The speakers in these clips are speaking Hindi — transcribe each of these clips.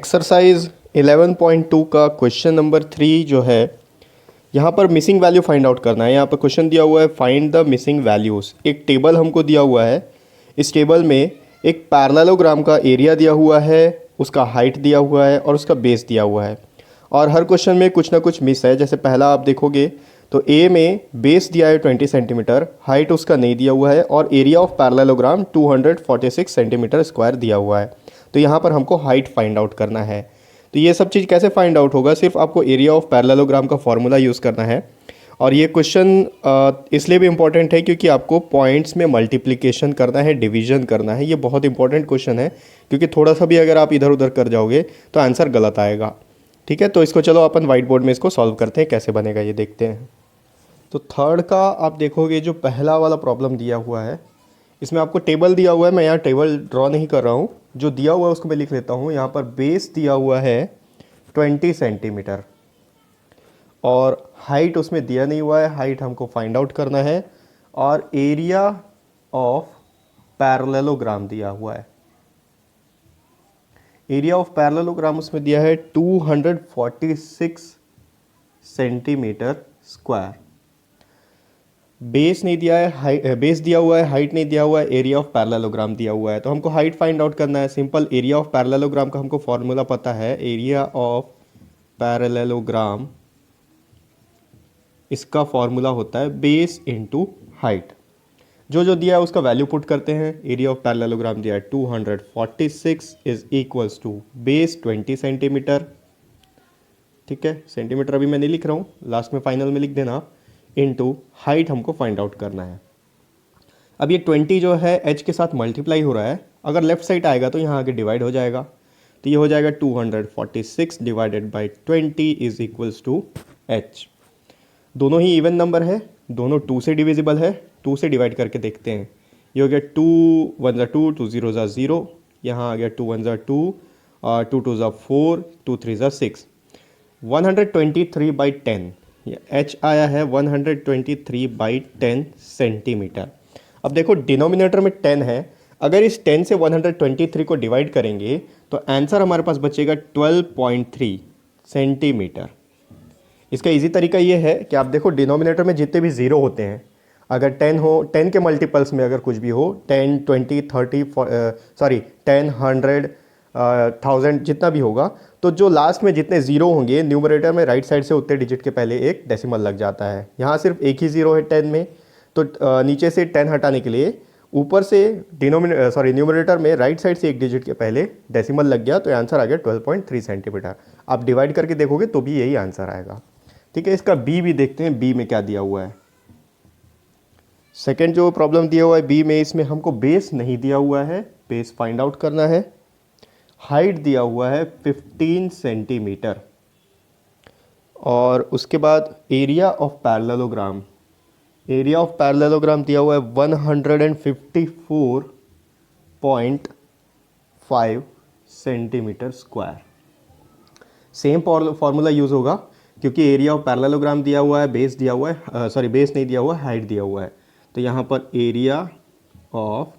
एक्सरसाइज 11.2 का क्वेश्चन नंबर 3 जो है, यहाँ पर मिसिंग वैल्यू फाइंड आउट करना है। यहाँ पर क्वेश्चन दिया हुआ है फाइंड द मिसिंग वैल्यूज़। एक टेबल हमको दिया हुआ है। इस टेबल में एक पैरेललोग्राम का एरिया दिया हुआ है, उसका हाइट दिया हुआ है और उसका बेस दिया हुआ है। और हर क्वेश्चन में कुछ ना कुछ मिस है। जैसे पहला आप देखोगे तो ए में बेस दिया है 20 सेंटीमीटर, हाइट उसका नहीं दिया हुआ है और area of parallelogram 246 centimetre square दिया हुआ है। तो यहाँ पर हमको हाइट फाइंड आउट करना है। तो ये सब चीज़ कैसे फाइंड आउट होगा? सिर्फ आपको एरिया ऑफ पैरेललोग्राम का फॉर्मूला यूज़ करना है। और ये क्वेश्चन इसलिए भी इम्पॉर्टेंट है क्योंकि आपको पॉइंट्स में मल्टीप्लिकेशन करना है, डिवीजन करना है। ये बहुत इंपॉर्टेंट क्वेश्चन है क्योंकि थोड़ा सा भी अगर आप इधर उधर कर जाओगे तो आंसर गलत आएगा। ठीक है, तो इसको चलो अपन वाइट बोर्ड में इसको सॉल्व करते हैं, कैसे बनेगा ये देखते हैं। तो थर्ड का आप देखोगे जो पहला वाला प्रॉब्लम दिया हुआ है, इसमें आपको टेबल दिया हुआ है। मैं यहाँ टेबल ड्रॉ नहीं कर रहा हूँ, जो दिया हुआ है उसको मैं लिख लेता हूँ। यहाँ पर बेस दिया हुआ है 20 सेंटीमीटर और हाइट उसमें दिया नहीं हुआ है, हाइट हमको फाइंड आउट करना है। और एरिया ऑफ पैरेललोग्राम दिया हुआ है, एरिया ऑफ पैरेललोग्राम उसमें दिया है 246 सेंटीमीटर स्क्वायर। बेस नहीं दिया है, बेस दिया हुआ है, हाइट नहीं दिया हुआ है, एरिया ऑफ पैरेललोग्राम दिया हुआ है। तो हमको हाइट फाइंड आउट करना है। सिंपल, एरिया ऑफ पैरेललोग्राम का हमको फॉर्मूला पता है। एरिया ऑफ पैरेललोग्राम, इसका फॉर्मूला होता है बेस इनटू हाइट। जो जो दिया है उसका वैल्यू पुट करते हैं। एरिया ऑफ पैरेललोग्राम दिया है 246 is equals to base 20 centimetre. ठीक है, सेंटीमीटर अभी मैं नहीं लिख रहा हूँ, लास्ट में फाइनल में लिख देना। इनटू हाइट हमको फाइंड आउट करना है। अब ये 20 जो है एच के साथ मल्टीप्लाई हो रहा है। अगर लेफ्ट साइड आएगा तो यहाँ आगे डिवाइड हो जाएगा। तो ये हो जाएगा 246 divided by 20 is equals to H. दोनों ही इवन नंबर है, दोनों 2 से डिविजिबल है। 2 से डिवाइड करके देखते हैं। ये हो गया 2 1 ज़ा 2, 2 0 ज़ा 0, यहाँ आ गया 2 1 ज़ा 2, 2 2 ज़ा 4, 2 3 ज़ा 6। 123/10, एच आया है 123/10 सेंटीमीटर। अब देखो डिनोमिनेटर में 10 है, अगर इस 10 से 123 को डिवाइड करेंगे तो आंसर हमारे पास बचेगा 12.3 सेंटीमीटर। इसका इजी तरीका ये है कि आप देखो डिनोमिनेटर में जितने भी ज़ीरो होते हैं, अगर 10 हो, 10 के मल्टीपल्स में अगर कुछ भी हो, 10 20 30 सॉरी 10 100 1000 जितना भी होगा, तो जो लास्ट में जितने ज़ीरो होंगे न्यूमरेटर में राइट साइड से उतने डिजिट के पहले एक डेसिमल लग जाता है। यहाँ सिर्फ एक ही ज़ीरो है 10 में, तो नीचे से 10 हटाने के लिए ऊपर से न्यूमरेटर में राइट साइड से एक डिजिट के पहले डेसिमल लग गया, तो आंसर आ गया 12.3 सेंटीमीटर। आप डिवाइड करके देखोगे तो भी यही आंसर आएगा। ठीक है, इसका बी भी देखते हैं, बी में क्या दिया हुआ है। सेकेंड जो प्रॉब्लम दिया हुआ है बी में, इसमें हमको बेस नहीं दिया हुआ है, बेस फाइंड आउट करना है। हाइट दिया हुआ है 15 सेंटीमीटर और उसके बाद area of parallelogram, area of parallelogram दिया हुआ है 154.5 centimetre square. Same formula use होगा क्योंकि एरिया ऑफ पैरेललोग्राम दिया हुआ है, बेस दिया हुआ है, बेस नहीं दिया हुआ है, हाइट दिया हुआ है। तो यहाँ पर area of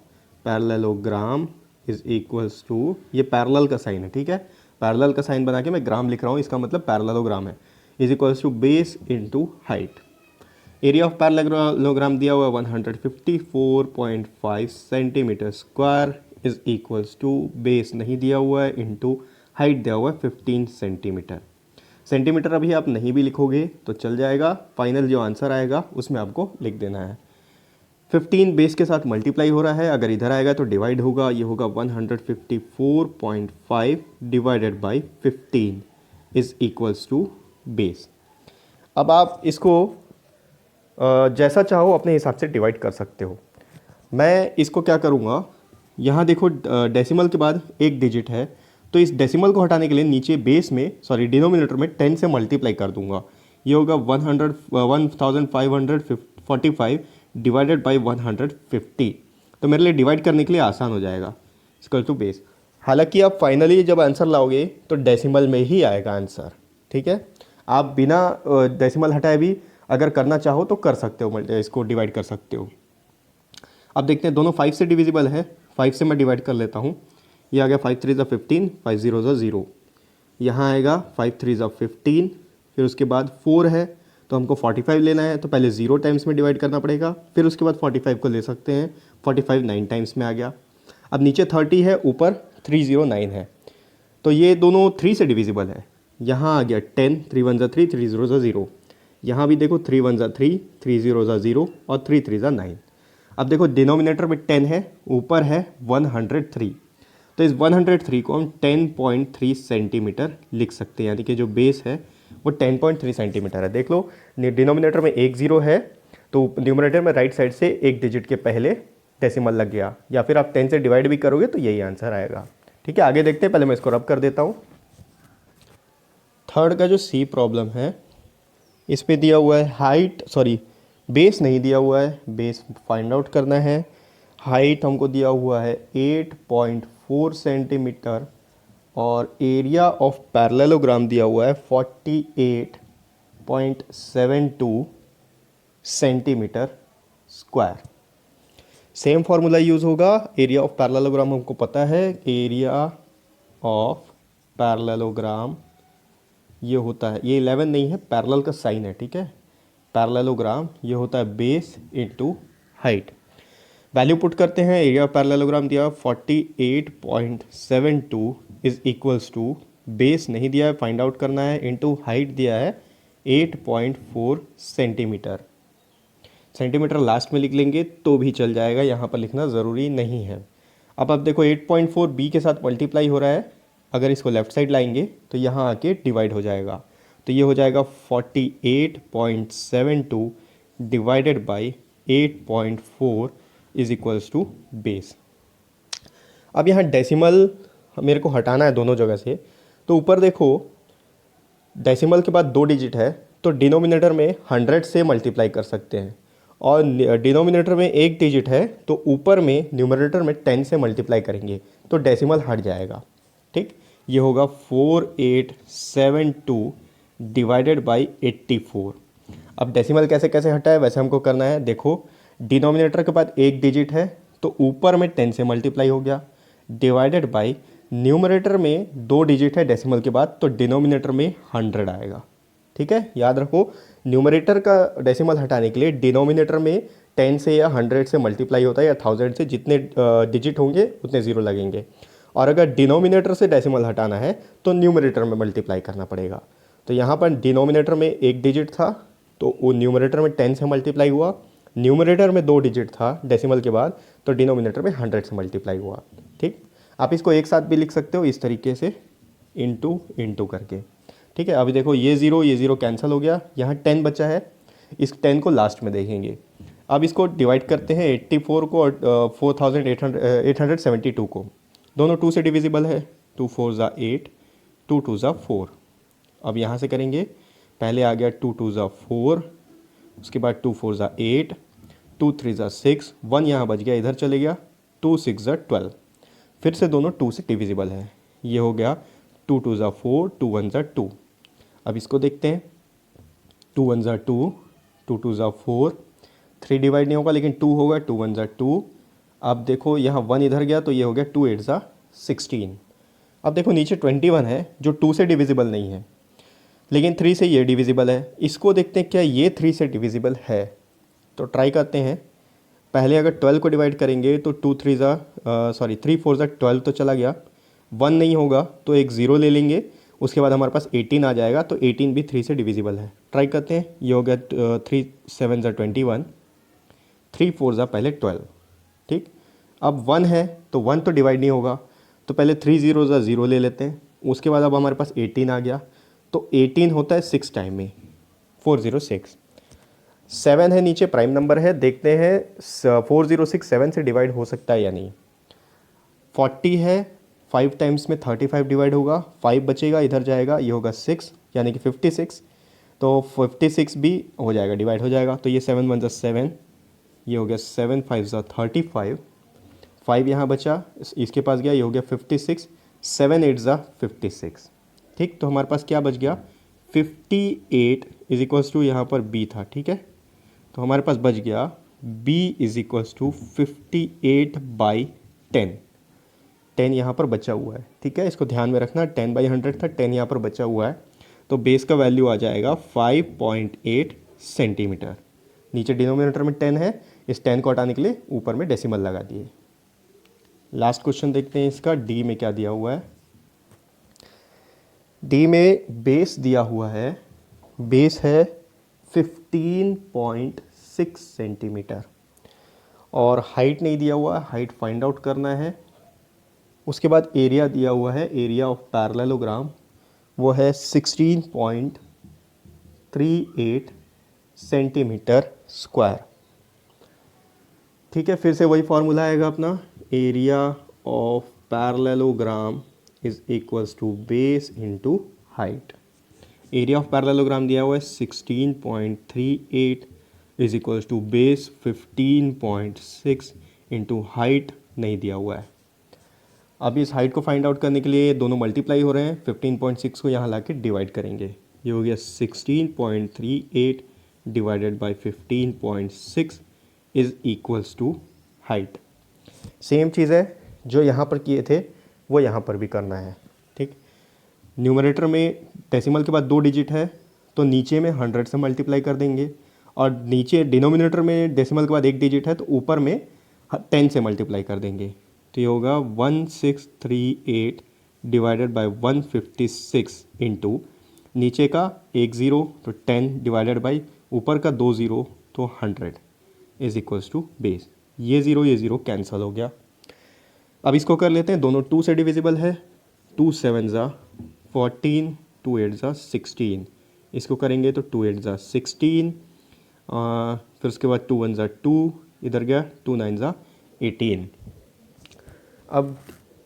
parallelogram is equals to, ये पैरेलल का साइन है, ठीक है, पैरेलल का साइन बना के मैं ग्राम लिख रहा हूँ, इसका मतलब पैरेललोग्राम है, is equals to base into height. Area of parallelogram दिया हुआ है 154.5 centimetre square is equals to base नहीं दिया हुआ है इनटू हाइट दिया हुआ है 15 सेंटीमीटर। सेंटीमीटर अभी आप नहीं भी लिखोगे तो चल जाएगा, फाइनल जो आंसर आएगा उसमें आपको लिख देना है। 15 बेस के साथ मल्टीप्लाई हो रहा है, अगर इधर आएगा तो डिवाइड होगा, ये होगा 154.5 divided by 15 is equals to base. अब आप इसको जैसा चाहो अपने हिसाब से डिवाइड कर सकते हो। मैं इसको क्या करूँगा, यहाँ देखो डेसिमल के बाद एक डिजिट है, तो इस डेसिमल को हटाने के लिए नीचे बेस में डिनोमिनेटर में 10 से मल्टीप्लाई कर दूंगा। ये होगा 1545 डिवाइडेड बाई 150। तो मेरे लिए डिवाइड करने के लिए आसान हो जाएगा, इक्वल टू बेस। हालांकि आप फाइनली जब आंसर लाओगे तो डेसिमल में ही आएगा आंसर। ठीक है, आप बिना डेसिमल हटाए भी अगर करना चाहो तो कर सकते हो, इसको डिवाइड कर सकते हो। अब देखते हैं, दोनों 5 से डिविजिबल है, 5 से मैं डिवाइड कर लेता हूँ। ये आ गया 5 3 ज़ा 15, 5 0 ज़ा 0। यहाँ आएगा 5 3 ज़ा 15, फिर उसके बाद 4 है तो हमको 45 लेना है, तो पहले 0 टाइम्स में डिवाइड करना पड़ेगा, फिर उसके बाद 45 को ले सकते हैं, 45 9 टाइम्स में आ गया। अब नीचे 30 है, ऊपर 309 है, तो ये दोनों 3 से डिविजिबल है। यहाँ आ गया 10, 3 1 ज़ा 3, 3 0 ज़ा 0। यहाँ भी देखो 3 1 ज़ा 3, 3 0 ज़ा 0 और 3 3 ज़ा 9। अब देखो डिनोमिनेटर में 10 है, ऊपर है 103, तो इस 103 को हम 10.3 सेंटीमीटर लिख सकते हैं, यानी कि जो बेस है वो 10.3 सेंटीमीटर है। देख लो डिनोमिनेटर में 1 0 है, तो न्यूमरेटर में राइट साइड से एक डिजिट के पहले डेसिमल लग गया, या फिर आप 10 से डिवाइड भी करोगे तो यही आंसर आएगा। ठीक है, आगे देखते हैं, पहले मैं इसको रब कर देता हूँ। थर्ड का जो सी प्रॉब्लम है, इस पे दिया हुआ है हाइट, बेस नहीं दिया हुआ है, बेस फाइंड आउट करना है। हाइट हमको दिया हुआ है 8.4 सेंटीमीटर और एरिया ऑफ पैरेललोग्राम दिया हुआ है 48.72 centimetre square. Same formula use होगा, एरिया ऑफ पैरेललोग्राम हमको पता है, एरिया ऑफ पैरेललोग्राम ये होता है, ये 11 नहीं है, पैरेलल का साइन है, ठीक है। पैरेललोग्राम ये होता है base into height. Value put करते हैं, एरिया ऑफ पैरेललोग्राम दिया 48.72 इज इक्वल्स टू, बेस नहीं दिया है, फाइंड आउट करना है, इनटू हाइट दिया है 8.4 सेंटीमीटर। सेंटीमीटर लास्ट में लिख लेंगे तो भी चल जाएगा, यहाँ पर लिखना ज़रूरी नहीं है। अब देखो 8.4 बी के साथ मल्टीप्लाई हो रहा है, अगर इसको लेफ्ट साइड लाएंगे तो यहाँ आके डिवाइड हो जाएगा, तो ये हो जाएगा 48.72 divided by 8.4 is equals to base. अब यहाँ डेसिमल मेरे को हटाना है दोनों जगह से, तो ऊपर देखो डेसिमल के बाद 2 डिजिट है, तो डिनोमिनेटर में 100 से मल्टीप्लाई कर सकते हैं, और डिनोमिनेटर में 1 डिजिट है तो ऊपर में न्यूमरेटर में 10 से मल्टीप्लाई करेंगे तो डेसिमल हट जाएगा। ठीक, ये होगा 4872 डिवाइडेड बाई 84। अब डेसिमल कैसे कैसे हटा है वैसे हमको करना है। देखो डिनोमिनेटर के बाद 1 डिजिट है तो ऊपर में 10 से मल्टीप्लाई हो गया, डिवाइडेड बाई न्यूमरेटर में 2 डिजिट है डेसिमल के बाद, तो डिनोमिनेटर में 100 आएगा। ठीक है, याद रखो न्यूमरेटर का डेसिमल हटाने के लिए डिनोमिनेटर में 10 से या 100 से मल्टीप्लाई होता है, या 1000 से, जितने डिजिट होंगे उतने ज़ीरो लगेंगे। और अगर डिनोमिनेटर से डेसिमल हटाना है तो न्यूमरेटर में मल्टीप्लाई करना पड़ेगा। तो यहाँ पर डिनोमिनेटर में 1 डिजिट था तो वो न्यूमरेटर में 10 से मल्टीप्लाई हुआ, न्यूमरेटर में 2 डिजिट था डेसिमल के बाद तो डिनोमिनेटर में 100 से मल्टीप्लाई हुआ। ठीक, आप इसको एक साथ भी लिख सकते हो इस तरीके से, इंटू इंटू करके। ठीक है, अभी देखो ये ज़ीरो कैंसिल हो गया, यहाँ 10 बचा है, इस 10 को लास्ट में देखेंगे। अब इसको डिवाइड करते हैं 84 को और 4872 को, दोनों 2 से डिविजिबल है, 2 4 ज़ा 8, 2 2 ज़ा 4। अब यहाँ से करेंगे, पहले आ गया 2 2 ज़ा 4, उसके बाद 2 4 ज़ा 8, 2 3 ज़ा 6, 1 यहाँ बच गया, इधर चले गया, 2 6 ज़ा 12। फिर से दोनों 2 से डिविजिबल है, ये हो गया 2 2 ज़ा 4, 2 1 ज़ा 2। अब इसको देखते हैं, 2 1 ज़ा 2, 2 2 ज़ा 4, 3 डिवाइड नहीं होगा लेकिन 2 होगा, 2 1 ज़ा 2। अब देखो यहाँ 1 इधर गया तो ये हो गया 2 8 ज़ा 16। अब देखो नीचे 21 है जो 2 से डिविजिबल नहीं है लेकिन 3 से ये डिविजिबल है। इसको देखते हैं क्या ये 3 से डिविजिबल है, तो ट्राई करते हैं। पहले अगर 12 को डिवाइड करेंगे तो 3 4 ज़ा 12 तो चला गया, 1 नहीं होगा तो एक 0 ले लेंगे, उसके बाद हमारे पास 18 आ जाएगा, तो 18 भी 3 से डिविजिबल है। ट्राई करते हैं, ये हो गया 3 7 ज़ा 21, 3 4 ज़ा पहले 12। ठीक, अब 1 है तो 1 तो डिवाइड नहीं होगा, तो पहले 3 0 ज़ा 0 ले लेते हैं, उसके बाद अब हमारे पास 18 आ गया, तो 18 होता है 6 टाइम में, 406। 7 है नीचे, प्राइम नंबर है, देखते हैं 406 7 से डिवाइड हो सकता है या नहीं। 40 है, 5 टाइम्स में 35 डिवाइड होगा, 5 बचेगा, इधर जाएगा, ये होगा 6 यानी कि 56, तो 56 भी हो जाएगा, डिवाइड हो जाएगा, तो ये 7 1 ज़ा 7, ये हो गया 7 5 ज़ा 35, 5 यहाँ बचा, इसके पास गया, ये हो गया 56, 7 8 ज़ा 56। ठीक, तो हमारे पास क्या बच गया, 58 इज इक्वल्स टू, यहाँ पर b था, ठीक है, तो हमारे पास बच गया b इज इक्वल्स टू 58/10। 10 यहाँ पर बचा हुआ है, ठीक है, इसको ध्यान में रखना। 10/100 था, 10 यहाँ पर बचा हुआ है, तो बेस का वैल्यू आ जाएगा 5.8 सेंटीमीटर। नीचे डिनोमिनेटर में 10 है, इस 10 को हटाने के लिए ऊपर में डेसिमल लगा दिए। लास्ट क्वेश्चन देखते हैं इसका, डी में क्या दिया हुआ है। डी में बेस दिया हुआ है, बेस है 15.6 सेंटीमीटर और हाइट नहीं दिया हुआ है, हाइट फाइंड आउट करना है। उसके बाद एरिया दिया हुआ है, एरिया ऑफ पैरेललोग्राम वो है 16.38 सेंटीमीटर स्क्वायर। ठीक है, फिर से वही फॉर्मूला आएगा अपना, area of parallelogram is equals to base into height. Area of parallelogram दिया हुआ है 16.38 is equals to base 15.6 into height नहीं दिया हुआ है। अब इस हाइट को फाइंड आउट करने के लिए दोनों मल्टीप्लाई हो रहे हैं, 15.6 को यहाँ ला के डिवाइड करेंगे, ये हो गया 16.38 divided by 15.6 is equals to height. Same चीज़ है जो यहाँ पर किए थे वो यहाँ पर भी करना है। ठीक, न्यूमरेटर में डेसिमल के बाद 2 डिजिट है तो नीचे में 100 से मल्टीप्लाई कर देंगे, और नीचे डिनोमिनेटर में डेसिमल के बाद 1 डिजिट है तो ऊपर में 10 से मल्टीप्लाई कर देंगे, तो ये होगा 1638 डिवाइडेड बाई 156 इंटू नीचे का 1 0 तो 10 डिवाइडेड बाई ऊपर का 2 0 तो 100 इज इक्वल्स टू बेस। ये 0 कैंसिल हो गया। अब इसको कर लेते हैं, दोनों 2 से डिविजिबल है, 2 7 ज़ा 14, 2 8 ज़ा 16, इसको करेंगे तो 2 8 ज़ा 16, फिर उसके बाद 2 1 ज़ा 2, इधर गया 2 9 ज़ा 18। अब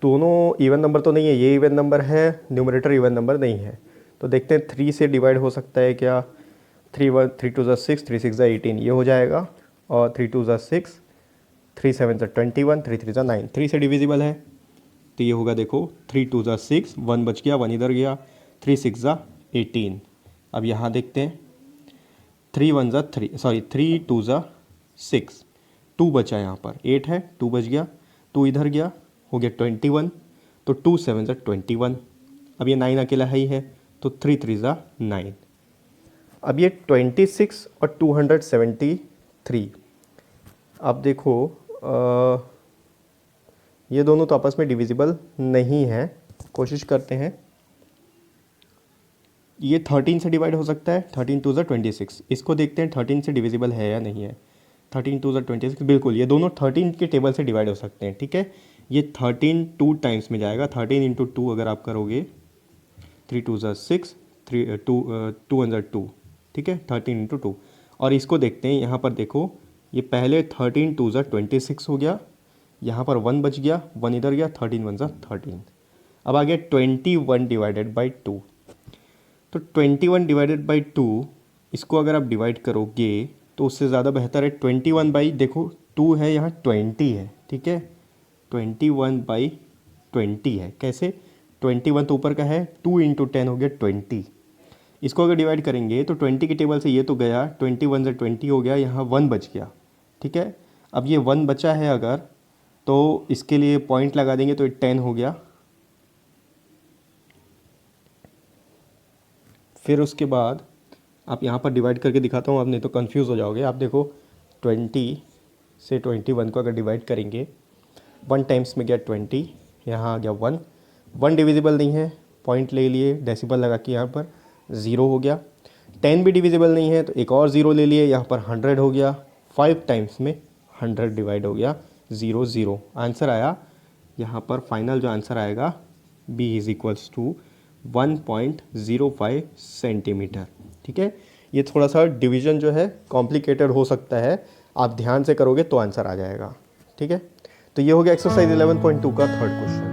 दोनों इवन नंबर तो नहीं है, ये इवन नंबर है, न्यूमरेटर इवन नंबर नहीं है, तो देखते हैं 3 से डिवाइड हो सकता है क्या। 3 2 ज़ा 6, 3 6 ज़ा 18 ये हो जाएगा, और 3 2 ज़ा 6, 3 7 ज़ा 21, 3 3 ज़ा 9, 3 से डिविजिबल है तो ये होगा, देखो 3 2 ज़ा 6, 1 बच गया, 1 इधर गया, 3 6 ज़ा 18। अब यहाँ देखते हैं 3 1 ज़ा 3, सॉरी 3 2 ज़ा 6, 2 बचा यहाँ पर, 8 है, 2 बच गया, 2 इधर गया, हो गया 21, तो 2 7 ज़ा 21। अब ये 9 अकेला ही है तो 3 3 ज़ा 9। अब ये 26 और 273, अब देखो ये दोनों तो आपस में डिविजिबल नहीं है, कोशिश करते हैं। ये 13 से डिवाइड हो सकता है, 13 2 ज़ा 26, इसको देखते हैं 13 से डिविजिबल है या नहीं है। 13 2 ज़ा 26, बिल्कुल ये दोनों 13 के टेबल से डिवाइड हो सकते हैं। ठीक है, ये 13 2 टाइम्स में जाएगा, 13 इंटू 2 अगर आप करोगे, 3 2 ज़ा 6, 2 1 ज़ा 2, ठीक है, 13 इंटू 2। और इसको देखते हैं, यहाँ पर देखो ये पहले 13 2 ज़ा 26 हो गया, यहाँ पर 1 बच गया, 1 इधर गया, 13 1 ज़ा 13। अब आ गया 21 डिवाइडेड बाई 2, तो 21 डिवाइडेड बाई 2 इसको अगर आप डिवाइड करोगे तो उससे ज़्यादा बेहतर है 21 बाई, देखो 2 है यहाँ 20 है, ठीक है, 21 बाई 20 है। कैसे, 21 तो ऊपर का है, 2 इंटू 10 हो गया 20, इसको अगर डिवाइड करेंगे तो 20 के टेबल से ये तो गया, 21 से 20 हो गया, यहाँ 1 बच गया। ठीक है, अब ये 1 बचा है अगर, तो इसके लिए पॉइंट लगा देंगे तो ये 10 हो गया। फिर उसके बाद आप यहाँ पर डिवाइड करके दिखाता हूँ, आप नहीं तो कंफ्यूज हो जाओगे। आप देखो 20 से 21 को अगर डिवाइड करेंगे, 1 टाइम्स में गया 20, यहाँ आ गया 1, 1 डिविजिबल नहीं है, पॉइंट ले लिए, डेसिबल लगा के यहाँ पर 0 हो गया। 10 भी डिविजिबल नहीं है तो एक और 0 ले लिए, यहाँ पर 100 हो गया, 5 टाइम्स में 100 डिवाइड हो गया, 0 0। आंसर आया यहाँ पर, फाइनल जो आंसर आएगा b is equals to 1.05 centimetre. ठीक है, ये थोड़ा सा डिवीजन जो है कॉम्प्लिकेटेड हो सकता है, आप ध्यान से करोगे तो आंसर आ जाएगा। ठीक है, तो ये हो गया एक्सरसाइज 11.2 का 3rd क्वेश्चन।